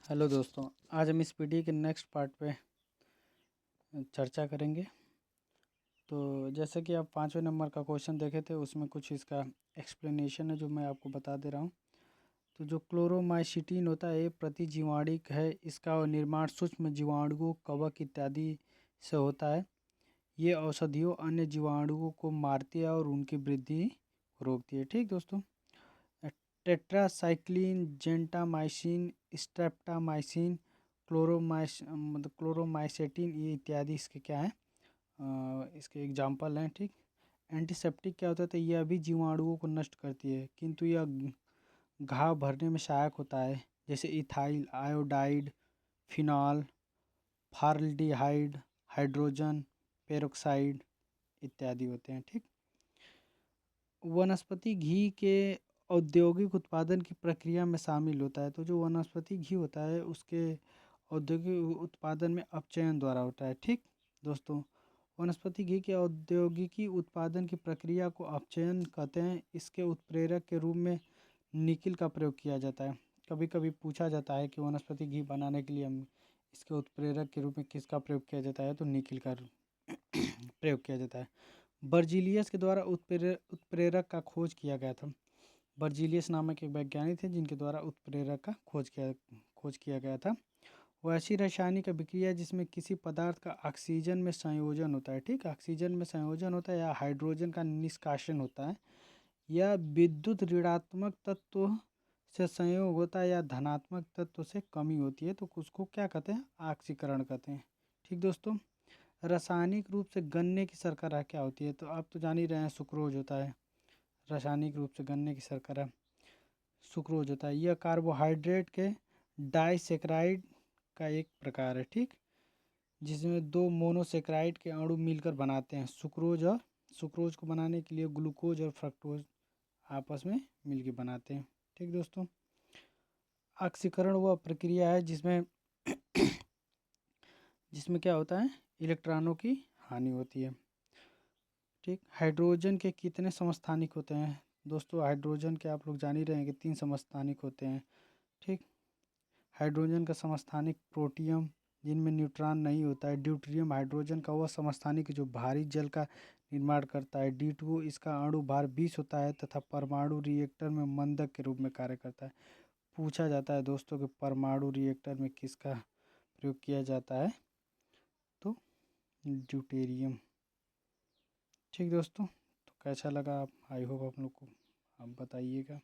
Hello दोस्तों, आज हम इस पीढ़ी के नेक्स्ट पार्ट पे चर्चा करेंगे। तो जैसे कि आप 5वें नंबर का क्वेश्चन देखे थे, उसमें कुछ इसका एक्सप्लेनेशन है जो मैं आपको बता दे रहा हूँ। तो जो क्लोरोमाइसिटीन होता है ये प्रतिजीवाणिक है। इसका निर्माण सूक्ष्म जीवाणुओं, कवक इत्यादि से होता है। ये औषधियों अन्य जीवाणुओं को मारती है और उनकी वृद्धि रोकती है। ठीक दोस्तों, टेट्रासाइक्लिन, जेंटामाइसिन, स्ट्रेप्टामाइसिन, मतलब क्लोरोमाइसेटिन, ये इत्यादि इसके क्या हैं, इसके एग्जाम्पल हैं। ठीक, एंटीसेप्टिक क्या होता है, तो यह भी जीवाणुओं को नष्ट करती है, किंतु यह घाव भरने में सहायक होता है। जैसे ethyl, iodide, phenol, formaldehyde, hydrogen peroxide इत्यादि होते हैं। ठीक, वनस्पति घी के औद्योगिक उत्पादन की प्रक्रिया में शामिल होता है। तो जो वनस्पति घी होता है उसके औद्योगिक उत्पादन में अपचयन द्वारा होता है। ठीक दोस्तों, वनस्पति घी के औद्योगिकी उत्पादन की प्रक्रिया को अपचयन कहते हैं। इसके उत्प्रेरक के रूप में निकिल का प्रयोग किया जाता है। कभी कभी पूछा जाता है कि वनस्पति घी बनाने के लिए हम इसके उत्प्रेरक के रूप में किसका प्रयोग किया जाता है, तो निकिल का प्रयोग किया जाता है। बर्जीलियस के द्वारा उत्प्रेरक का खोज किया गया था। बर्जीलियस नामक एक वैज्ञानिक थे जिनके द्वारा उत्प्रेरक का खोज किया गया था। वो ऐसी रासायनिक अभिक्रिया जिसमें किसी पदार्थ का ऑक्सीजन में संयोजन होता है। ठीक, ऑक्सीजन में संयोजन होता है या हाइड्रोजन का निष्कासन होता है, या विद्युत ऋणात्मक तत्व से संयोग होता है, या धनात्मक तत्व से कमी होती है, तो उसको क्या कहते हैं, ऑक्सीकरण कहते हैं। ठीक दोस्तों, रासायनिक रूप से गन्ने की शर्करा क्या होती है, तो आप तो जान ही रहे हैं, सुक्रोज होता है। रासायनिक रूप से गन्ने की शर्करा सुक्रोज होता है। यह कार्बोहाइड्रेट के डाइसेक्राइड का एक प्रकार है। ठीक, जिसमें दो मोनोसेक्राइड के अणु मिलकर बनाते हैं सुक्रोज, और सुक्रोज को बनाने के लिए ग्लूकोज और फ्रक्टोज आपस में मिलकर बनाते हैं। ठीक दोस्तों, ऑक्सीकरण वह प्रक्रिया है जिसमें जिसमें क्या होता है, इलेक्ट्रॉनों की हानि होती है। ठीक, हाइड्रोजन के कितने समस्थानिक होते हैं दोस्तों, हाइड्रोजन के आप लोग जान ही रहे हैं कि 3 समस्थानिक होते हैं। ठीक, हाइड्रोजन का समस्थानिक प्रोटियम, जिनमें न्यूट्रॉन नहीं होता है। ड्यूटेरियम हाइड्रोजन का वह समस्थानिक जो भारी जल का निर्माण करता है। D2 इसका अणु भार 20 होता है तथा परमाणु रिएक्टर में मंदक के रूप में कार्य करता है। पूछा जाता है दोस्तों कि परमाणु रिएक्टर में किसका प्रयोग किया जाता है, तो ड्यूटेरियम। ठीक दोस्तों, तो कैसा लगा, आप आई होप आप लोग को आप बताइएगा।